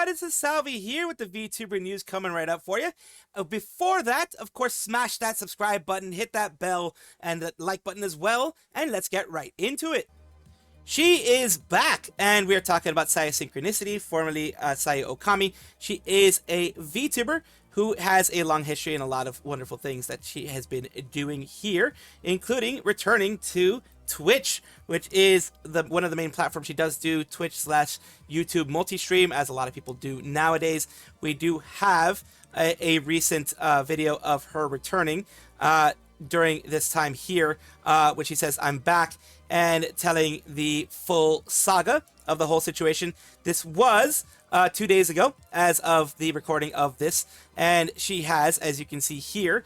everybody, this is Salvi here with the VTuber news coming right up for you. Before that, of course, smash that subscribe button, hit that bell, and the like button as well, and let's get right into it. She is back, and we are talking about Sayu Synchronicity, formerly Sayu Okami. She is a VTuber who has a long history and a lot of wonderful things that she has been doing here, including returning to Twitch, which is one of the main platforms. She does do Twitch/YouTube multi-stream, as a lot of people do nowadays. We do have a recent video of her returning during this time here, which she says, "I'm back," and telling the full saga of the whole situation. This was 2 days ago, as of the recording of this, and she has, as you can see here,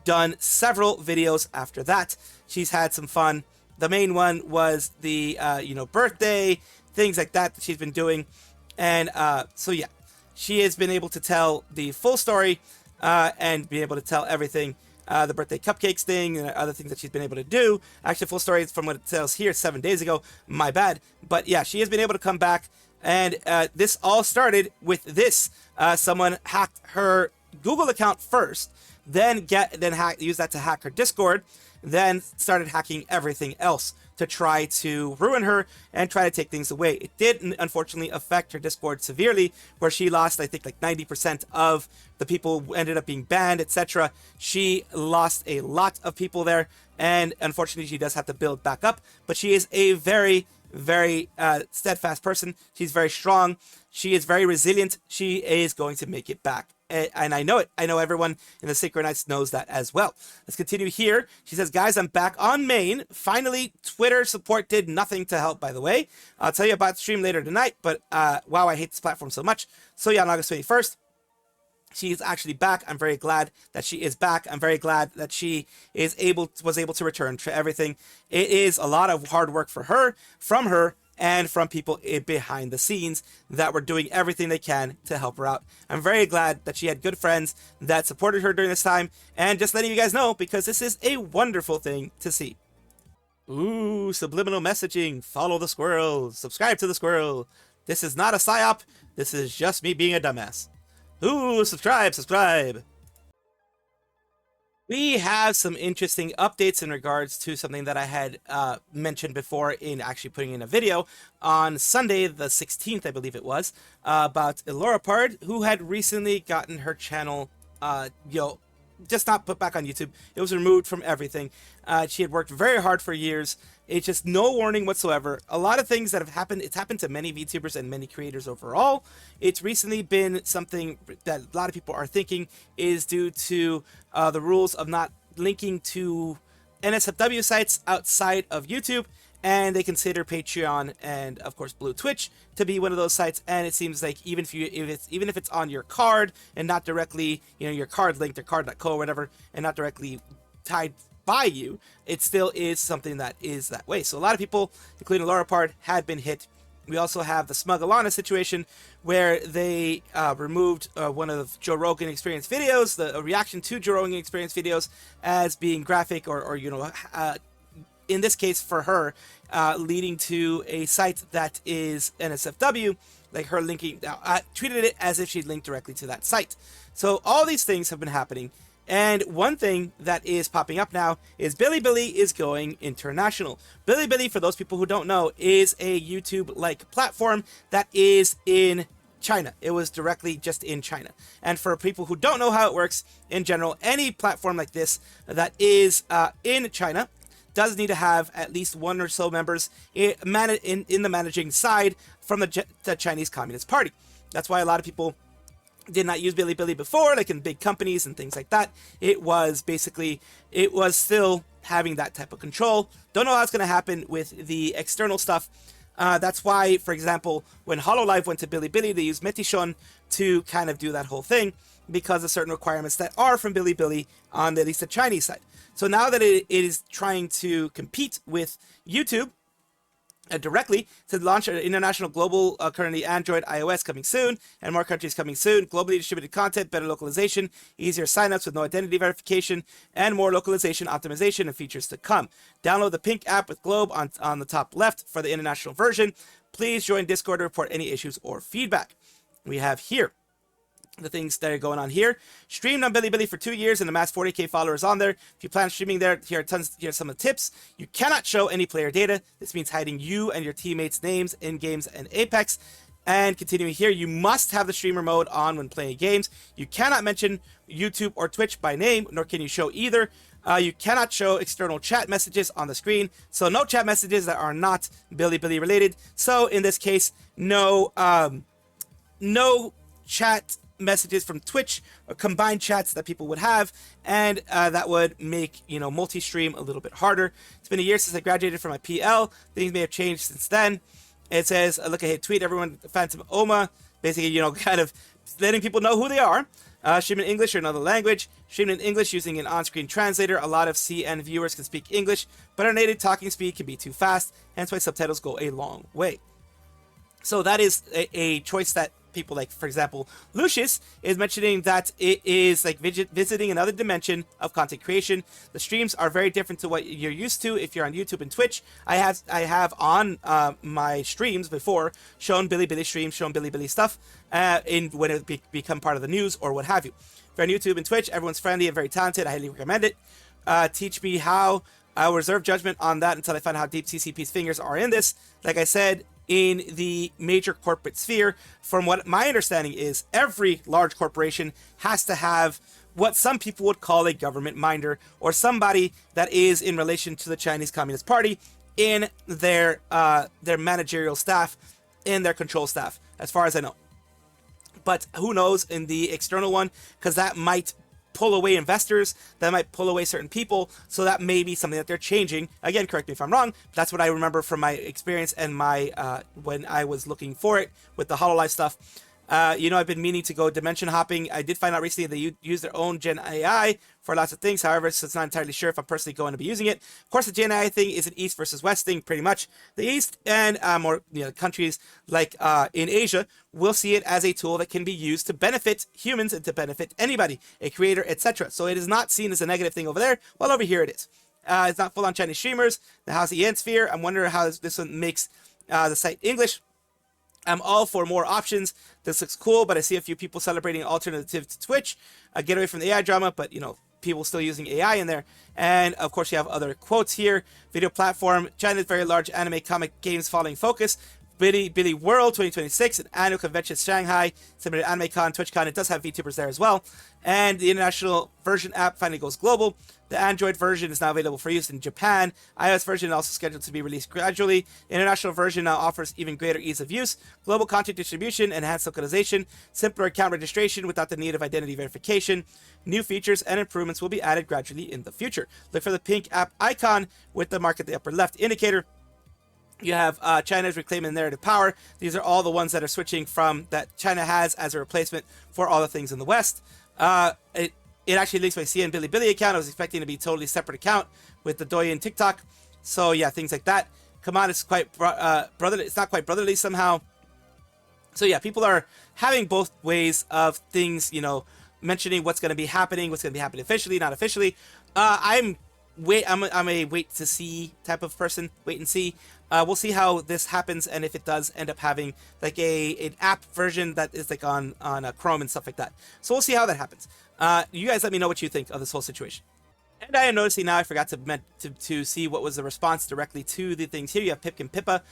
done several videos after that. She's had some fun. The main one was the, birthday, things like that she's been doing. And so, yeah, she has been able to tell the full story and be able to tell everything. The birthday cupcakes thing and other things that she's been able to do. Actually, full story from what it tells here 7 days ago. My bad. But yeah, she has been able to come back. And this all started with this. Someone hacked her Google account first, then use that to hack her Discord, then started hacking everything else to try to ruin her and try to take things away. It did unfortunately affect her Discord severely, where she lost, I think, like 90% of the people who ended up being banned, etc. She lost a lot of people there, and unfortunately she does have to build back up, but she is a very steadfast person. She's very strong. She is very resilient. She is going to make it back. And I know it. I know everyone in the Synchronites knows that as well. Let's continue here. She says, "Guys, I'm back on main. Finally, Twitter support did nothing to help, by the way. I'll tell you about the stream later tonight, but wow, I hate this platform so much." So yeah, on August 21st, she is actually back. I'm very glad that she is back. I'm very glad that she was able to return to everything. It is a lot of hard work for her, from her, and from people behind the scenes that were doing everything they can to help her out. I'm very glad that she had good friends that supported her during this time, and just letting you guys know, because this is a wonderful thing to see. Ooh, subliminal messaging. Follow the squirrel. Subscribe to the squirrel. This is not a psyop. This is just me being a dumbass. Ooh, subscribe. We have some interesting updates in regards to something that I had mentioned before in actually putting in a video on Sunday the 16th, I believe it was, about Ilorapard, who had recently gotten her channel, just not put back on YouTube. It was removed from everything. She had worked very hard for years. It's just no warning whatsoever. A lot of things that have happened. It's happened to many VTubers and many creators overall. It's recently been something that a lot of people are thinking is due to the rules of not linking to NSFW sites outside of YouTube, and they consider Patreon and of course Blue Twitch to be one of those sites. And it seems like even if it's on your card and not directly, your card linked or card.co or whatever, and not directly tied by you, it still is something that is that way. So a lot of people, including Ilorapard, had been hit. We also have the Smugalana situation, where they removed one of Joe Rogan Experience videos, the reaction to Joe Rogan Experience videos, as being graphic or in this case for her, leading to a site that is NSFW, like her linking, treated it as if she'd linked directly to that site. So all these things have been happening. And one thing that is popping up now is Bilibili is going international. Bilibili, for those people who don't know, is a YouTube-like platform that is in China. It was directly just in China. And for people who don't know how it works, in general, any platform like this that is in China does need to have at least one or so members in the managing side from the Chinese Communist Party. That's why a lot of people did not use Bilibili before, like in big companies and things like that. It was still having that type of control. Don't know how it's going to happen with the external stuff. That's why, for example, when Hololive went to Bilibili, they used Metishon to kind of do that whole thing, because of certain requirements that are from Bilibili on at least the Chinese side. So now that it is trying to compete with YouTube directly to launch an international global, currently Android, iOS coming soon, and more countries coming soon, globally distributed content, better localization, easier signups with no identity verification, and more localization, optimization, and features to come. Download the pink app with globe on the top left for the international version. Please join Discord to report any issues or feedback. we have here the things that are going on here. Streamed on Bilibili for 2 years and amassed 40k followers on there. If you plan streaming there, here are some of the tips. You cannot show any player data. This means hiding you and your teammates' names in games and Apex. And continuing here, you must have the streamer mode on when playing games. You cannot mention YouTube or Twitch by name, nor can you show either. You cannot show external chat messages on the screen. So no chat messages that are not Bilibili related. So in this case, no chat messages from Twitch or combined chats that people would have, and that would make, you know, multi-stream a little bit harder. It's been a year since I graduated from my PL. Things may have changed since then. It says, look ahead, tweet everyone, Phantom Oma, basically, you know, kind of letting people know who they are. Stream in English or another language. Stream in English using an on-screen translator. A lot of CN viewers can speak English, but our native talking speed can be too fast, hence why subtitles go a long way. So that is a choice that people like, for example, Lucius is mentioning that it is like visiting another dimension of content creation. The streams are very different to what you're used to if you're on YouTube and Twitch. I have on my streams before shown Bilibili streams, shown Bilibili stuff when it become part of the news or what have you. If you're on YouTube and Twitch, everyone's friendly and very talented. I highly recommend it. Teach me how. I will reserve judgment on that until I find out how deep CCP's fingers are in this. Like I said, in the major corporate sphere, from what my understanding is, every large corporation has to have what some people would call a government minder, or somebody that is in relation to the Chinese Communist Party in their managerial staff, in their control staff, as far as I know. But who knows in the external one, because that might pull away investors, that might pull away certain people, so that may be something that they're changing. Again, correct me if I'm wrong, but that's what I remember from my experience and my when I was looking for it with the Hololive stuff. You know, I've been meaning to go dimension hopping. I did find out recently they use their own Gen AI for lots of things. However, so it's not entirely sure if I'm personally going to be using it. Of course, the Gen AI thing is an East versus West thing, pretty much. The East and more, you know, countries like in Asia will see it as a tool that can be used to benefit humans and to benefit anybody, a creator, etc. So it is not seen as a negative thing over there. Well, over here it is. It's not full on Chinese streamers. The House of Yen sphere. I'm wondering how this one makes the site English. I'm all for more options. This looks cool, but I see a few people celebrating an alternative to Twitch. Get away from the AI drama, but, you know, people still using AI in there. And, of course, you have other quotes here. Video platform. China's very large anime comic games following focus. Bilibili World 2026, an annual convention in Shanghai, similar to AnimeCon, TwitchCon. It does have VTubers there as well. And the international version app finally goes global. The Android version is now available for use in Japan. iOS version is also scheduled to be released gradually. The international version now offers even greater ease of use, global content distribution, enhanced localization, simpler account registration without the need of identity verification. New features and improvements will be added gradually in the future. Look for the pink app icon with the mark at the upper left indicator. You have China's reclaiming narrative power. These are all the ones that are switching from that China has as a replacement for all the things in the West. It actually links my CN Bilibili account. I was expecting to be a totally separate account with the Douyin TikTok. So yeah, things like that. Come on, it's quite brotherly. It's not quite brotherly somehow. So yeah, people are having both ways of things, you know, mentioning what's going to be happening, what's going to be happening officially, not officially. I'm a wait to see type of person. Wait and see. We'll see how this happens, and if it does end up having like an app version that is like on Chrome and stuff like that. So we'll see how that happens. You guys let me know what you think of this whole situation. And I am noticing now I forgot to see what was the response directly to the things here. You have Pipkin Pippa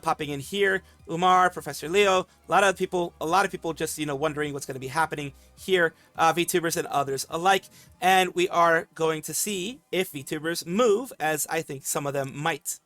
popping in here, Umar, Professor Leo, a lot of people just, you know, wondering what's going to be happening here, VTubers and others alike. And we are going to see if VTubers move, as I think some of them might.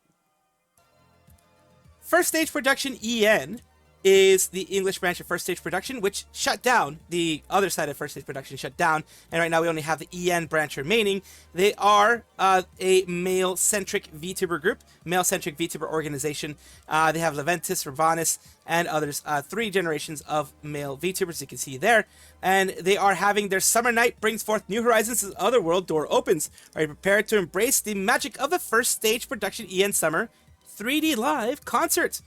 First Stage Production EN is the English branch of First Stage Production, which shut down. The other side of First Stage Production shut down, and right now we only have the EN branch remaining. They are a male-centric VTuber group, male-centric VTuber organization. They have Leventis, Ravanis, and others. 3 generations of male VTubers, you can see there. And they are having their Summer Night brings forth new horizons as Otherworld door opens. Are you prepared to embrace the magic of the First Stage Production EN Summer 3D Live concert?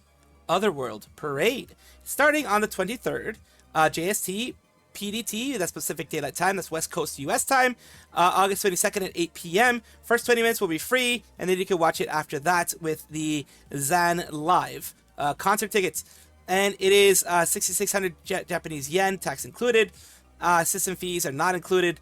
Otherworld Parade, starting on the 23rd, JST PDT, that's Pacific Daylight Time, that's West Coast US time, August 22nd at 8 p.m. First 20 minutes will be free, and then you can watch it after that with the Zan Live concert tickets. and it is 6,600 Japanese yen, tax included. System fees are not included.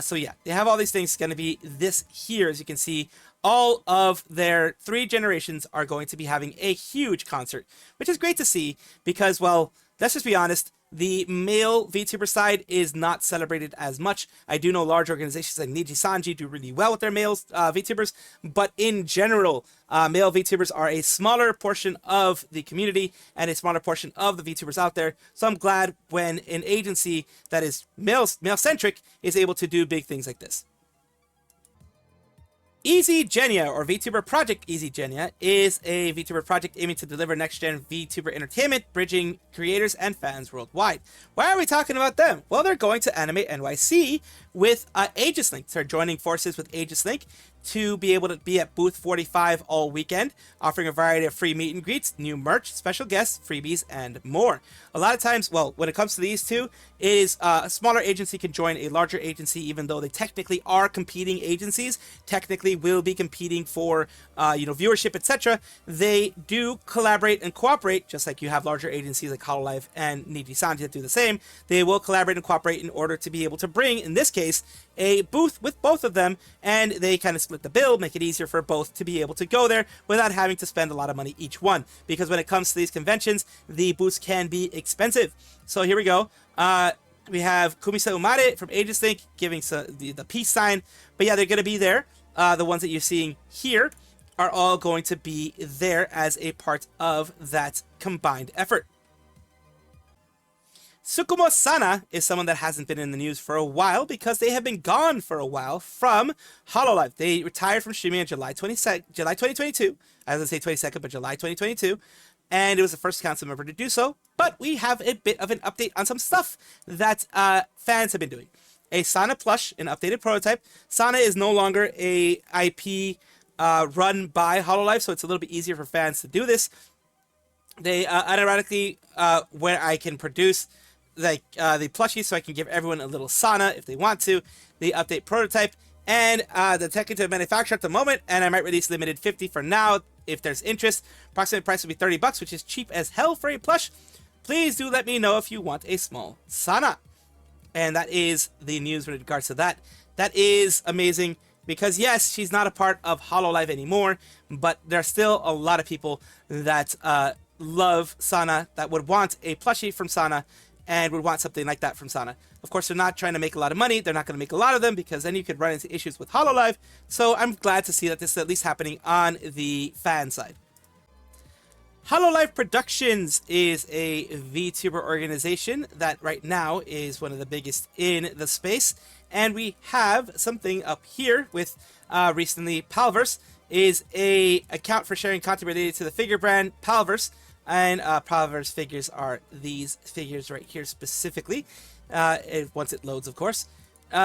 So yeah, they have all these things. Going to be this here, as you can see. All of their 3 generations are going to be having a huge concert, which is great to see because, well, let's just be honest, the male VTuber side is not celebrated as much. I do know large organizations like Nijisanji do really well with their male VTubers, but in general, male VTubers are a smaller portion of the community and a smaller portion of the VTubers out there. So I'm glad when an agency that is male-centric is able to do big things like this. IZIGENIA, or VTuber Project IZIGENIA, is a VTuber project aiming to deliver next-gen VTuber entertainment, bridging creators and fans worldwide. Why are we talking about them? Well, they're going to AnimeNYC with Aegis Link. They're joining forces with Aegis Link to be able to be at booth 45 all weekend, offering a variety of free meet and greets, new merch, special guests, freebies, and more. A lot of times, well, when it comes to these two, it is a smaller agency can join a larger agency, even though they technically are competing agencies, technically will be competing for, viewership, etc. They do collaborate and cooperate, just like you have larger agencies like Hololive and Nijisanji that do the same. They will collaborate and cooperate in order to be able to bring, in this case, a booth with both of them, and they kind of split the bill, make it easier for both to be able to go there without having to spend a lot of money each one. Because when it comes to these conventions, the booths can be expensive. So here we go. We have Kumisa Umare from Aegis Link giving the peace sign. But yeah, they're going to be there. The ones that you're seeing here are all going to be there as a part of that combined effort. Tsukumo Sana is someone that hasn't been in the news for a while because they have been gone for a while from Hololive. They retired from streaming in July 2022. I was going to say 22nd, but July 2022. And it was the first council member to do so. But we have a bit of an update on some stuff that fans have been doing. A Sana plush, an updated prototype. Sana is no longer a IP run by Hololive, so it's a little bit easier for fans to do this. They unironically, where I can produce the plushie, so I can give everyone a little Sana if they want to. The update prototype and the tentative manufacturer at the moment, and I might release limited 50 for now if there's interest. Approximate price will be $30, which is cheap as hell for a plush. Please do let me know if you want a small Sana. And that is the news with regards to that. That is amazing because yes, she's not a part of Hololive anymore, but there are still a lot of people that love Sana, that would want a plushie from Sana and would want something like that from Sana. Of course, they're not trying to make a lot of money. They're not going to make a lot of them because then you could run into issues with Hololive. So I'm glad to see that this is at least happening on the fan side. Hololive Productions is a VTuber organization that right now is one of the biggest in the space. And we have something up here with recently Palverse is a account for sharing content related to the figure brand Palverse. And Palverse figures are these figures right here specifically, once it loads, of course.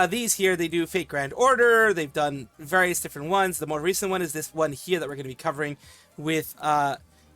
These here, they do Fate Grand Order. They've done various different ones. The more recent one is this one here that we're going to be covering with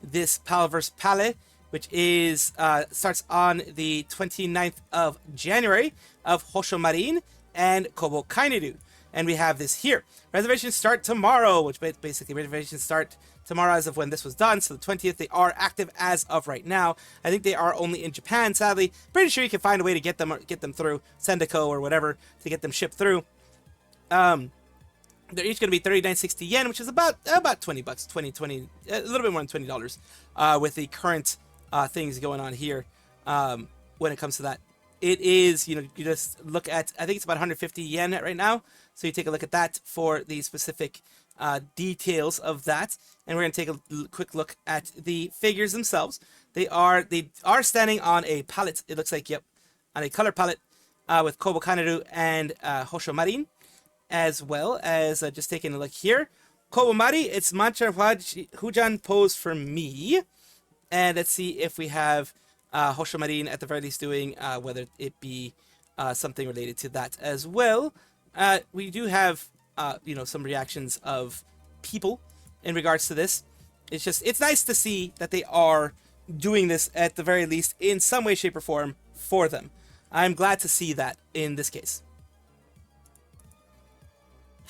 this Palverse palette, which is starts on the 29th of January of Hoshou Marine and Kobo Kaineru. And we have this here. Reservations start tomorrow, which basically reservations start tomorrow as of when this was done. So the 20th, they are active as of right now. I think they are only in Japan, sadly. Pretty sure you can find a way to get them through Sendeko or whatever to get them shipped through. They're each going to be 39.60 yen, which is about $20, $20, a little bit more than $20 with the current things going on here when it comes to that. It is, you just look at, I think it's about 150 yen right now. So you take a look at that for the specific details of that. And we're going to take a quick look at the figures themselves. They are standing on a palette, it looks like, yep, on a color palette with Kobo Kaineru and Hoshou Marine, as well as just taking a look here. Kobo Mari, it's Mancha Hujan pose for me. And let's see if we have Hoshou Marine at the very least doing, whether it be something related to that as well. We do have, some reactions of people in regards to this. It's nice to see that they are doing this at the very least in some way, shape, or form for them. I'm glad to see that in this case.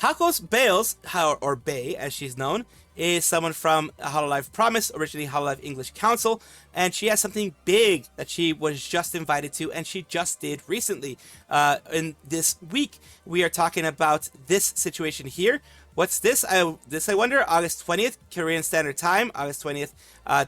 Hakos Baelz, or Bay as she's known, is someone from Hololive Promise, originally Hololive English Council, and she has something big that she was just invited to, and she just did recently. In this week, we are talking about this situation here. What's this? I wonder. August 20th, Korean Standard Time. August 20th,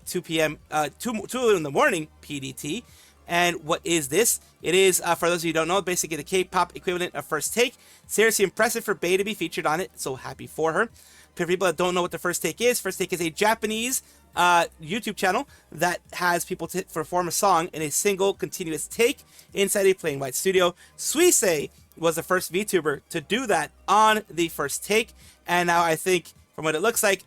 2 p.m. 2 in the morning PDT. And what is this? It is, for those of you who don't know, basically the K-pop equivalent of First Take. Seriously impressive for Bae to be featured on it. So happy for her. For people that don't know what the First Take is a Japanese YouTube channel that has people to perform a song in a single continuous take inside a plain white studio. Suisei was the first VTuber to do that on the First Take. And now I think, from what it looks like,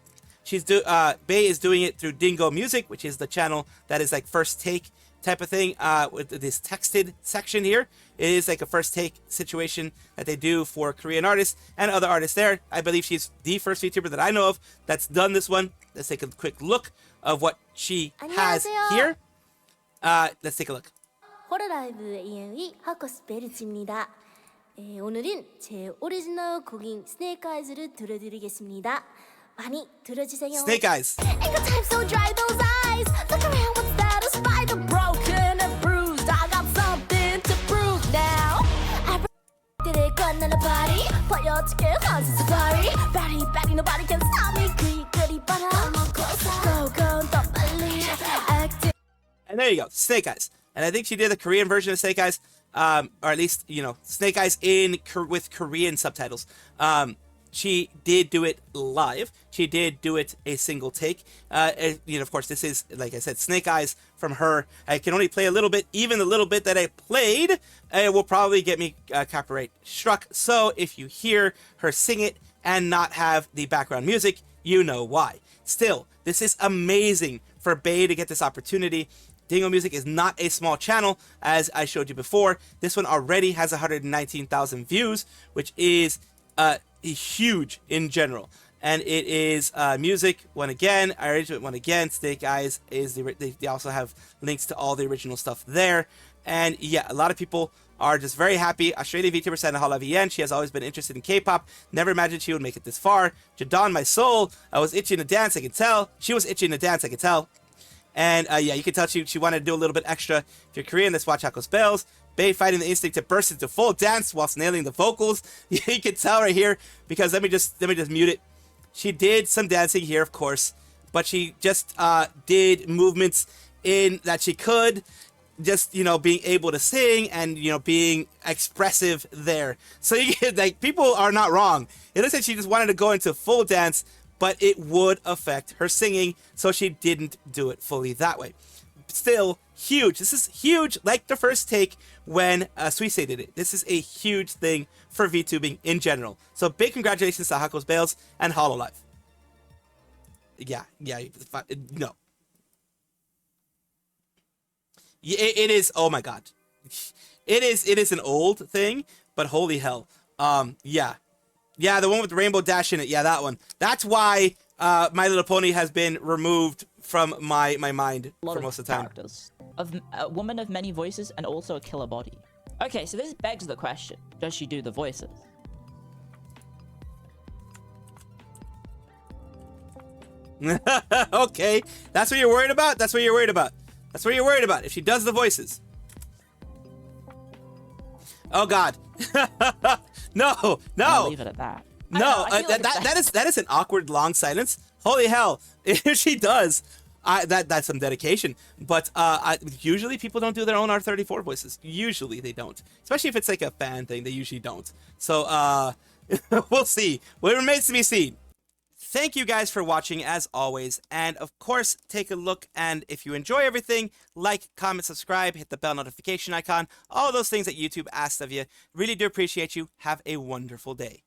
Bae is doing it through Dingo Music, which is the channel that is like First Take type of thing, with this texted section here. It is like a First Take situation that they do for Korean artists and other artists there. I believe she's the first VTuber that I know of that's done this one. Let's take a quick look of what she has here. Let's take a look. Hololive ENE Hakos Baelz입니다. 오늘은 제 오리지널 곡인 Snake Eyes를 들려드리겠습니다. 많이 들어주세요. Snake Eyes. Ain't got time, so dry those eyes. Look around, what's that? A spider broken and bruised. I got something to prove now. I did it, gun on a body. But you're too on safari. Batty, nobody can stop me. Goody, but I'm go, don't believe. And there you go, Snake Eyes. And I think she did the Korean version of Snake Eyes, or at least, you know, Snake Eyes with Korean subtitles. She did do it live. She did do it a single take. You know, of course, this is, like I said, Snake Eyes from her. I can only play a little bit. Even the little bit that I played will probably get me copyright struck. So if you hear her sing it and not have the background music, you know why. Still, this is amazing for Bae to get this opportunity. Dingo Music is not a small channel, as I showed you before. This one already has 119,000 views, which is huge in general. And it is music one again, arrangement one again. Snake Eyes is they also have links to all the original stuff there. And yeah, a lot of people are just very happy. Australian VTuber Santa Hololive EN. She has always been interested in K-pop. Never imagined she would make it this far. Jadon, my soul. I was itching to dance, I could tell. She was itching to dance, I could tell. And yeah, you can tell she wanted to do a little bit extra. If you're Korean, let's watch Hakos Baelz. Bae fighting the instinct to burst into full dance whilst nailing the vocals. You can tell right here, because let me just mute it. She did some dancing here, of course, but she just did movements in that she could, just, you know, being able to sing and, you know, being expressive there. So you get, like, people are not wrong. It looks like she just wanted to go into full dance, but it would affect her singing, so she didn't do it fully that way. Still huge. This is huge, like the First Take when Suisei did it. This is a huge thing for VTubing in general. So big congratulations to Hakos Baelz and Hololive. Yeah, no. It is, oh my god. It is an old thing, but holy hell. Yeah. Yeah, the one with the rainbow dash in it. Yeah, that one. That's why My Little Pony has been removed from my mind for most of the time. Characters. A woman of many voices and also a killer body. Okay, so this begs the question. Does she do the voices? Okay, that's what you're worried about? That's what you're worried about. That's what you're worried about, if she does the voices. Oh god. No. I'll leave it at that. No, that is an awkward long silence. Holy hell. If she does, that's some dedication. But usually people don't do their own R34 voices. Usually they don't. Especially if it's like a fan thing, they usually don't. So we'll see. Well, it remains to be seen. Thank you guys for watching as always, and of course take a look, and if you enjoy everything, like, comment, subscribe, hit the bell notification icon, all those things that YouTube asks of you. Really do appreciate you. Have a wonderful day.